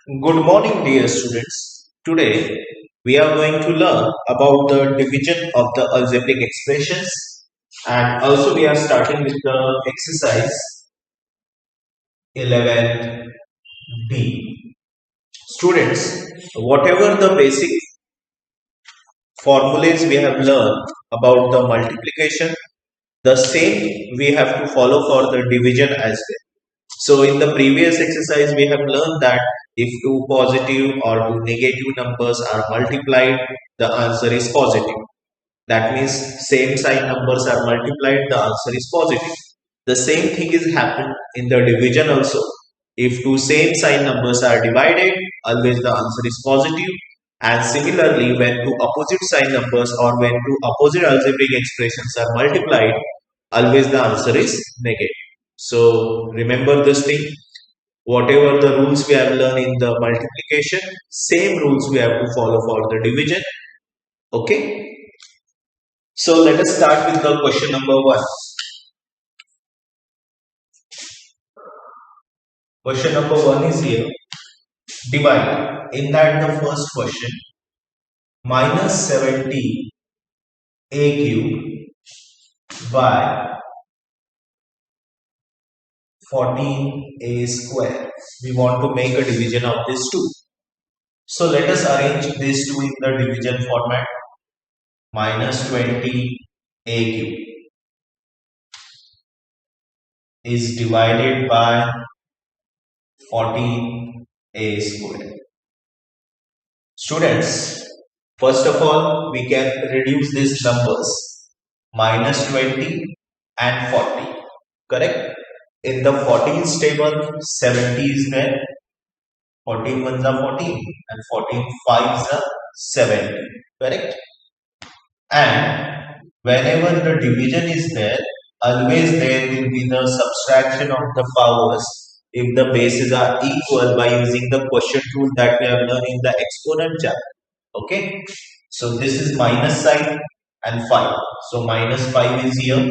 Good morning, dear students. Today we are going to learn about the division of the algebraic expressions, and also we are starting with the exercise 11B. Students, whatever the basic formulas we have learned about the multiplication, the same we have to follow for the division as well. So in the previous exercise, we have learned that if two positive or two negative numbers are multiplied, the answer is positive. That means same sign numbers are multiplied, the answer is positive. The same thing is happened in the division also. If two same sign numbers are divided, always the answer is positive. And similarly, when two opposite sign numbers or when two opposite algebraic expressions are multiplied, always the answer is negative. So remember this thing. Whatever the rules we have learned in the multiplication, same rules we have to follow for the division. Okay. So let us start with the question number 1. Question number 1 is here. Divide. In that the first question, minus 70 a cube by 14 a square. We want to make a division of these two. So let us arrange these two in the division format. Minus 20 a cube is divided by 14 a square. Students, first of all, we can reduce these numbers minus 20 and 40. Correct? In the 14's table, 70 is there. 14 ones are 14 and 14 fives are 70. Correct? And whenever the division is there, always there will be the subtraction of the powers if the bases are equal by using the quotient rule that we have learned in the exponent chapter. Okay. So this is minus sign and 5. So minus 5 is here.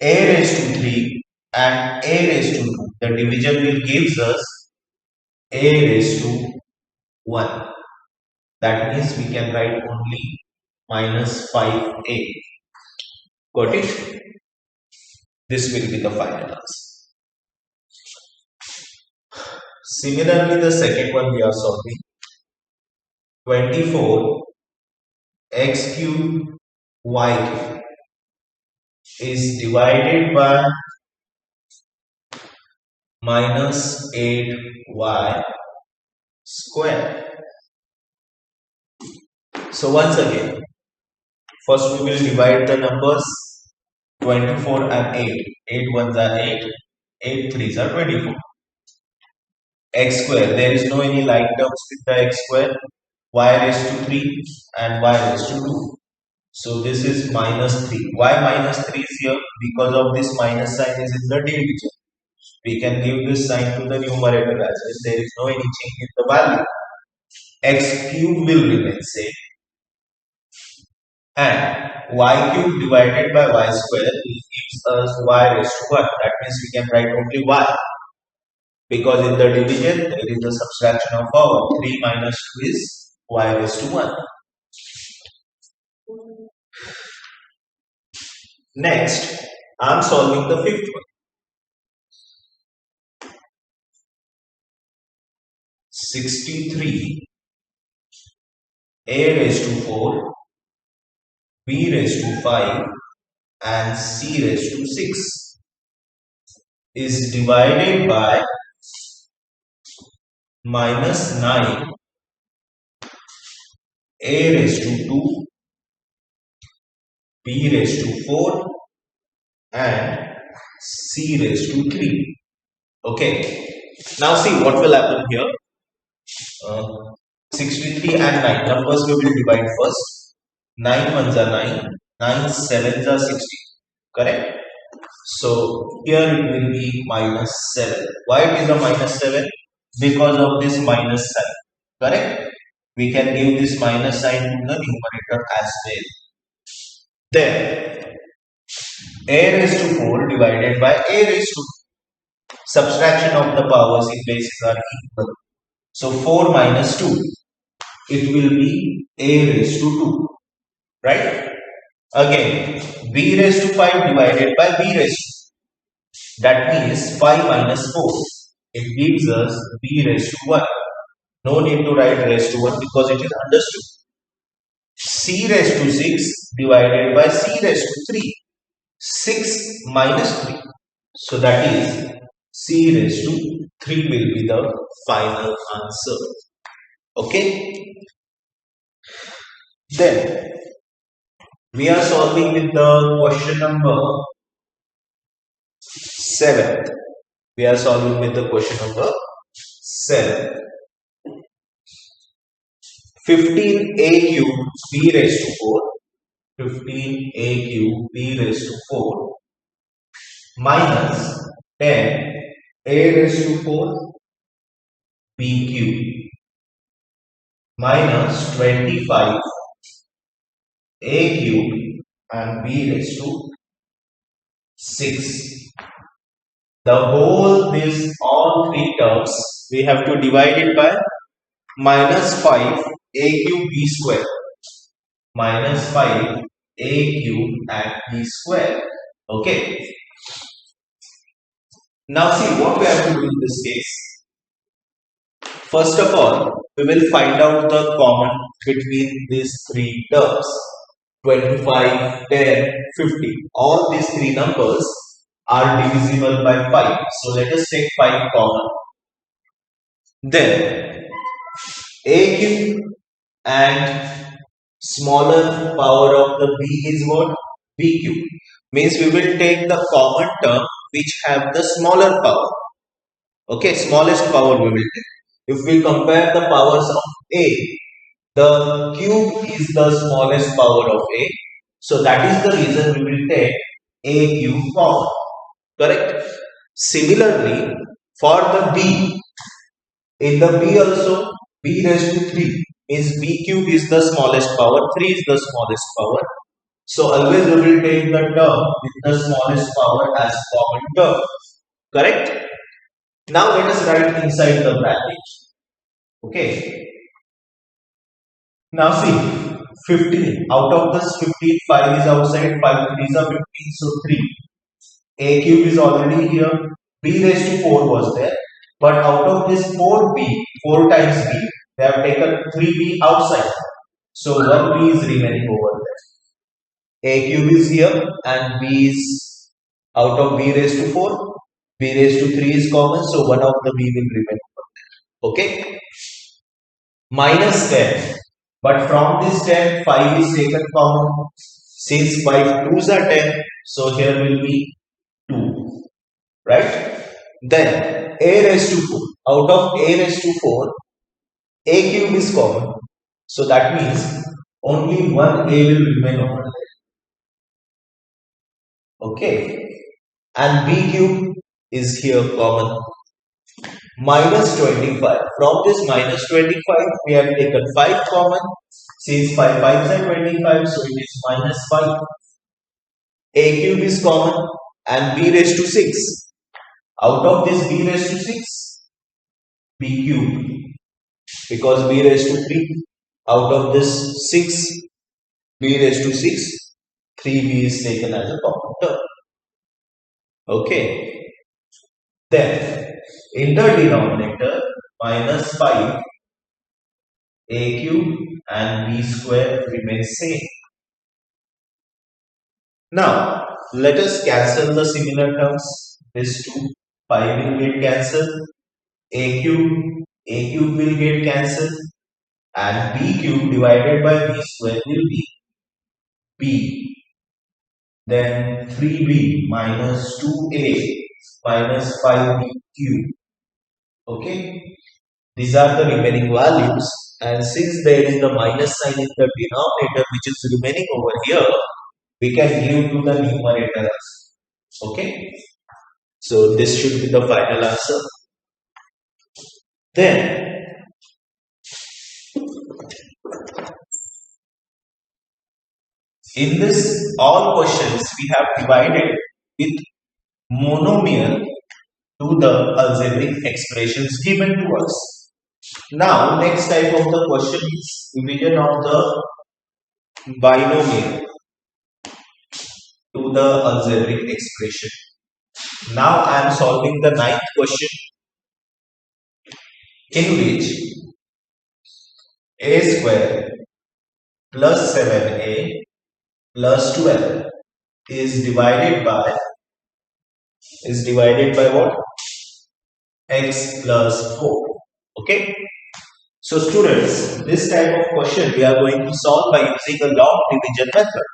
A raised to 3 and A raised to 2. The division will gives us A raised to 1. That means we can write only minus 5A. Got it? This will be the final answer. Similarly, the second one we are solving. 24 x cube y cube is divided by minus 8y square. So once again, first we will divide the numbers 24 and 8. 8 ones are 8, 8 threes are 24. X square, there is no any like terms with the x square. Y raised to 3 and y raised to 2. So this is minus 3. Why minus 3 is here? Because of this minus sign is in the division. We can give this sign to the numerator as well. There is no any change in the value. X cube will remain same. And y cube divided by y square gives us y raised to 1. That means we can write only y. Because in the division there is a subtraction of power. 3 minus 2 is y raised to 1. Next, I am solving the fifth one. 63 a raised to 4, b raised to 5 and c raised to 6 is divided by minus 9 a raised to 2, b raised to 4 and c raised to 3. Okay. Now see what will happen here. 63 and 9 numbers we will divide first. 9 ones are 9, 9 sevens are 16. Correct? So here it will be minus 7. Why it is a minus 7? Because of this minus sign. Correct? We can give this minus sign to the numerator as well. Then a raised to 4 divided by a raised to 2. Subtraction of the powers if bases are equal. So 4 minus 2, it will be a raised to 2, right? Again, b raised to 5 divided by b raised to. That means 5 minus 4. It gives us b raised to 1. No need to write raised to 1 because it is understood. C raised to 6 divided by C raised to 3. 6 minus 3. So that is C raised to 3 will be the final answer. Okay. Then we are solving with the question number 7. We are solving with the question number 7. 15a cube b raised to 4. 15a cube b raised to 4 minus 10 a raised to 4 b cube minus 25 a cube and b raised to 6. The whole, this all three terms, we have to divide it by minus 5 a cube b square. Minus 5 a cube and b square. Okay. Now see what we have to do in this case. First of all, we will find out the common between these three terms. 25, 10, 50. All these three numbers are divisible by 5. So let us take 5 common. Then a cube and smaller power of the b is what? B cube. Means we will take the common term which have the smaller power. Okay, smallest power we will take. If we compare the powers of a, the cube is the smallest power of a. So that is the reason we will take a cube common. Correct? Similarly, for the b, in the b also, b raised to 3 means b cube is the smallest power, 3 is the smallest power. So always we will take the term with the smallest power as common term. Correct? Now let us write inside the bracket. Okay. Now see, 15. Out of this 15, 5 is outside, 5 3s are 15, so 3. A cube is already here, b raised to 4 was there. But out of this 4b, 4 times b, they have taken 3b outside. So 1b is remaining over there. A cube is here and b is out of b raised to 4. B raised to 3 is common, so 1 of the b will remain over there. Okay. Minus 10. But from this 10, 5 is taken common. Since 5 2s are 10, so here will be 2. Right? Then a raised to 4. Out of a raised to 4, a cube is common. So that means only one a will remain over there. Okay. And b cube is here common. Minus 25. From this minus 25, we have taken 5 common. Since 5 5s are 25, so it is minus 5. A cube is common and b raised to 6. Out of this b raised to 6, b cube. Because b raised to 3. Out of this 6, b raised to 6, 3b is taken as a common term. Okay. Then, in the denominator, minus 5, a cube and b square remain same. Now, let us cancel the similar terms. This 2, 5 will get cancelled. A cube will get cancelled. And b cube divided by b square will be b. Then 3b minus 2a minus 5b cube. Okay. These are the remaining values. And since there is the minus sign in the denominator which is remaining over here, we can give to the numerator. Okay. So this should be the final answer. Then in this all questions we have divided with monomial to the algebraic expressions given to us. Now, next type of the question is division of the binomial to the algebraic expression. Now, I am solving the ninth question in which a square plus 7a plus 12 is divided by what? X plus 4. Okay. So students, this type of question we are going to solve by using a log division method.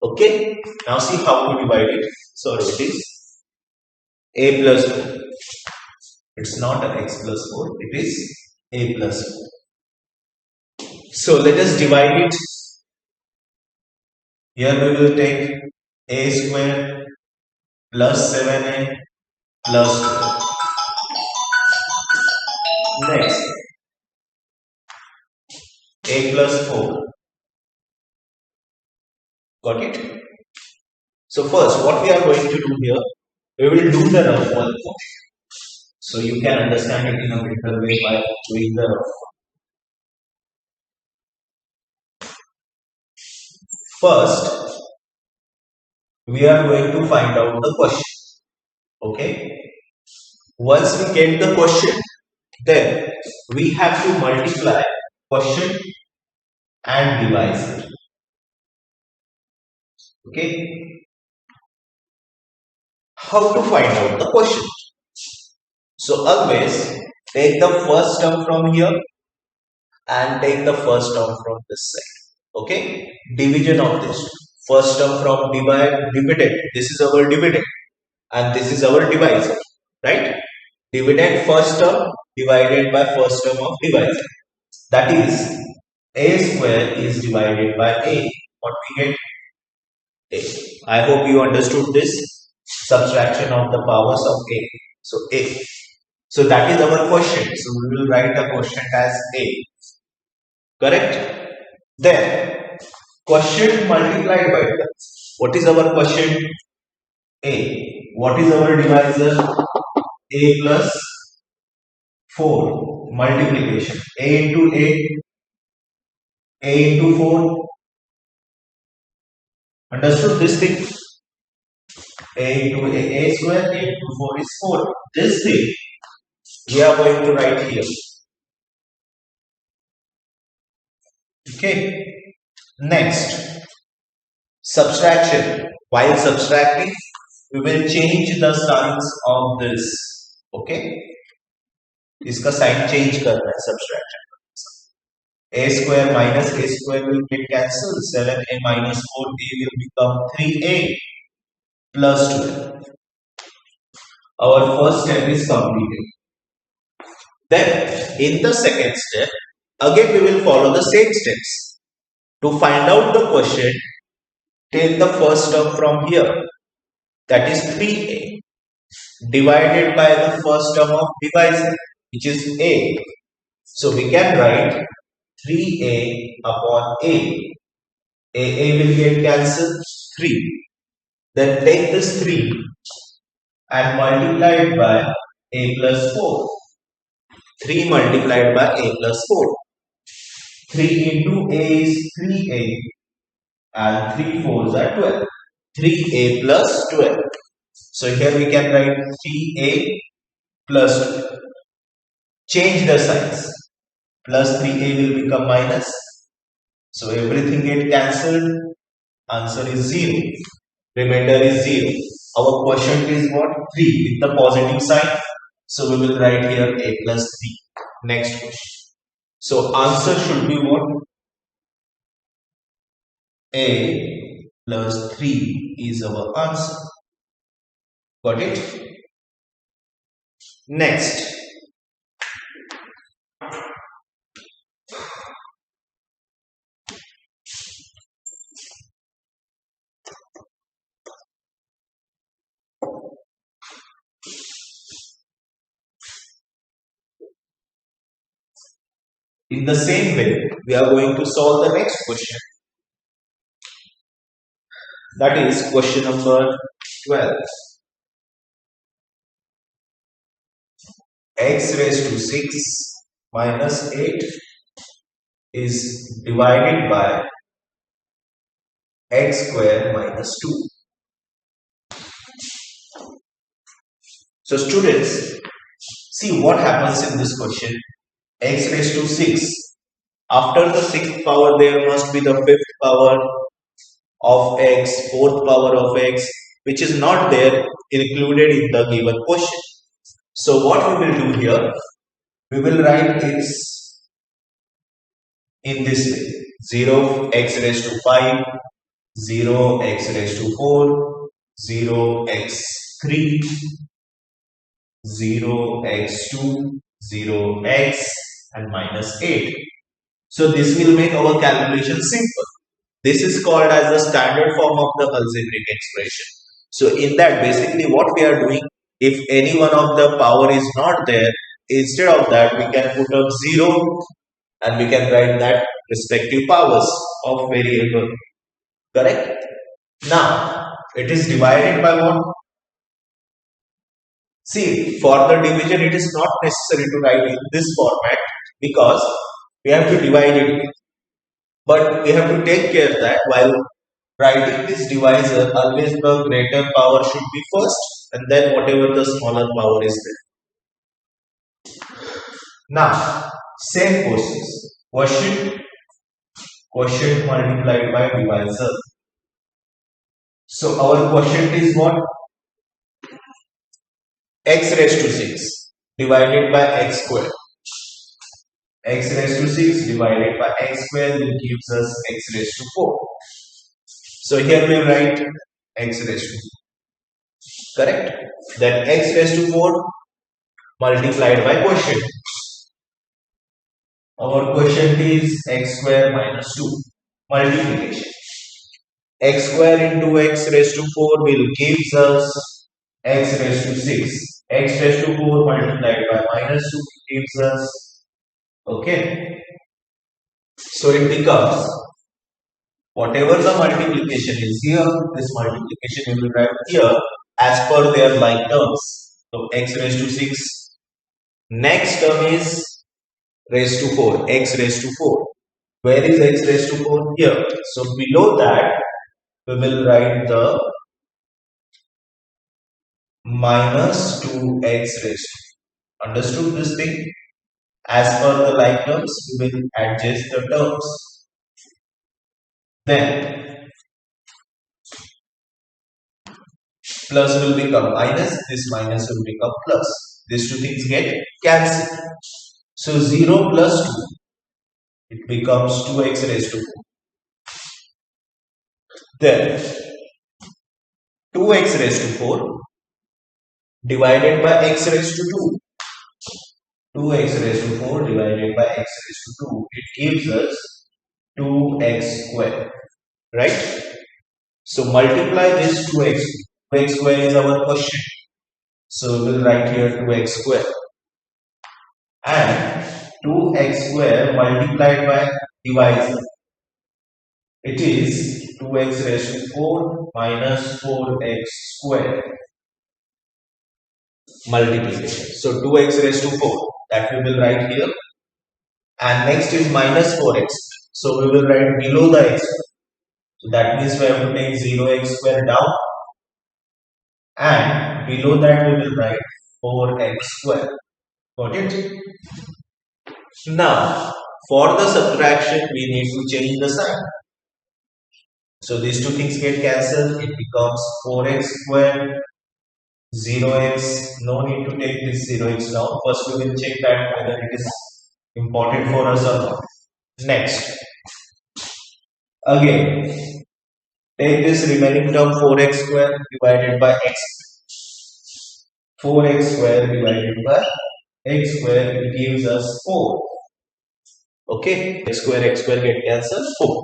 Okay. Now see how to divide it. So it is a plus 4. It's not an x plus 4. It is a plus 4. So let us divide it. Here we will take a square plus 7a plus 12. Next, a plus 4. Got it? So first, what we are going to do here, we will do the rough one. So you can understand it in a better way by doing the rough one. First, we are going to find out the question. Okay? Once we get the question, then we have to multiply question and divide it. Okay? How to find out the question? So always take the first term from here and take the first term from this side. Okay? Division of this. First term from dividend. This is our dividend and this is our divisor. Right? Dividend first term divided by first term of divisor. That is a square is divided by a. What we get? A. I hope you understood this subtraction of the powers of a. So a. So that is our question. So we will write the question as a. Correct? Then question multiplied by 12. What is our question? A. What is our divisor? A plus 4 multiplication. A into A into 4. Understood this thing? A into A square, A into 4 is 4. This thing we are going to write here. Okay. Next, subtraction. While subtracting, we will change the signs of this. Okay. इसका sign change करना है subtraction. A square minus A square will get cancelled. 7a minus 4a will become 3a plus 12. Our first step is completed. Then, in the second step, again we will follow the same steps. To find out the question, take the first term from here, that is 3a, divided by the first term of divisor, which is a. So we can write 3a upon a. A will get cancelled, 3. Then take this 3 and multiply it by a plus 4. 3 multiplied by a plus 4. 3 into a is 3a and 3 4s are 12. 3a plus 12. So here we can write 3a plus 12. Change the signs. Plus 3a will become minus. So everything get cancelled. Answer is 0. Remainder is 0. Our quotient is what? 3 with the positive sign. So we will write here a plus 3. Next question. So answer should be what? A plus 3 is our answer. Got it? Next. In the same way, we are going to solve the next question. That is question number 12. X raised to 6 minus 8 is divided by x square minus 2. So students, see what happens in this question. X raised to 6. After the 6th power, there must be the 5th power of x, 4th power of x, which is not there included in the given question. So what we will do here, we will write x in this way. 0 x raised to 5, 0 x raised to 4, 0 x3, 0 x2, 0 x and minus 8. So this will make our calculation simple. This is called as the standard form of the algebraic expression. So in that, basically what we are doing, if any one of the power is not there, instead of that we can put up 0 and we can write that respective powers of variable. Correct? Now it is divided by what? See, for the division it is not necessary to write in this format because we have to divide it. But we have to take care that while writing this divisor, always the greater power should be first and then whatever the smaller power is there. Now, same process. Quotient multiplied by divisor. So our quotient is what? X raised to 6 divided by x square. X raised to 6 divided by x square will gives us x raised to 4. So here we write x raised to 4. Correct? Then x raised to 4 multiplied by quotient. Our quotient is x square minus 2. Multiplication. X square into x raised to 4 will gives us x raised to 6. X raised to 4 multiplied by minus 2 gives us, okay. So it becomes, whatever the multiplication is here, this multiplication we will write here as per their like terms. So x raised to 6. Next term is raised to 4. X raised to 4. Where is x raised to 4? Here. So below that we will write the minus 2x raised to. Understood this thing? As per the like terms, we will adjust the terms. Then plus will become minus, this minus will become plus. These two things get cancelled. So 0 plus 2, it becomes 2x raised to 4. Then 2x raised to 4 divided by x raised to 2. 2x raised to 4 divided by x raised to 2. It gives us 2x square. Right? So multiply this 2x. 2x square is our question. So we will write here 2x square. And 2x square multiplied by divisor. It is 2x raised to 4 minus 4x square. Multiplication. So 2x raised to 4. That we will write here. And next is minus 4x. So we will write below the x. So that means we have to take 0x square down. And below that we will write 4x square. Got it? Now, for the subtraction, we need to change the sign. So these two things get cancelled. It becomes 4x square, 0x. No need to take this 0x down. First, we will check that whether it is important for us or not. Next, again, take this remaining term 4x square divided by x. 4x square divided by x square, it gives us 4. Okay, x square get cancelled, 4.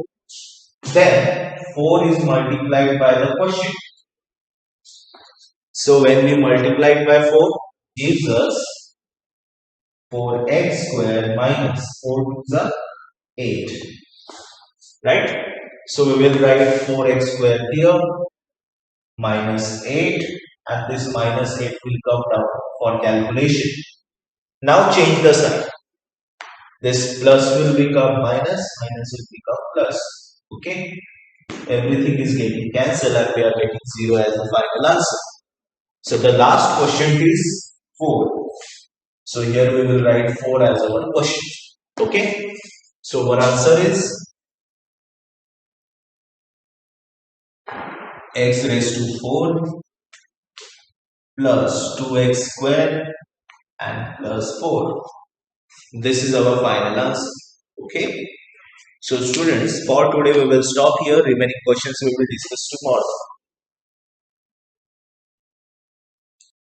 Then 4 is multiplied by the quotient. So when we multiply it by 4, gives us 4x square minus 4 to the 8. Right? So we will write 4x square here minus 8 and this minus 8 will come down for calculation. Now change the sign. This plus will become minus, minus will become plus. Okay, everything is getting cancelled and we are getting 0 as the final answer. So the last question is 4. So here we will write 4 as our question. Okay, so our answer is x raised to 4 plus 2x square and plus 4. This is our final answer. Okay. So students, for today we will stop here. Remaining questions we will discuss tomorrow.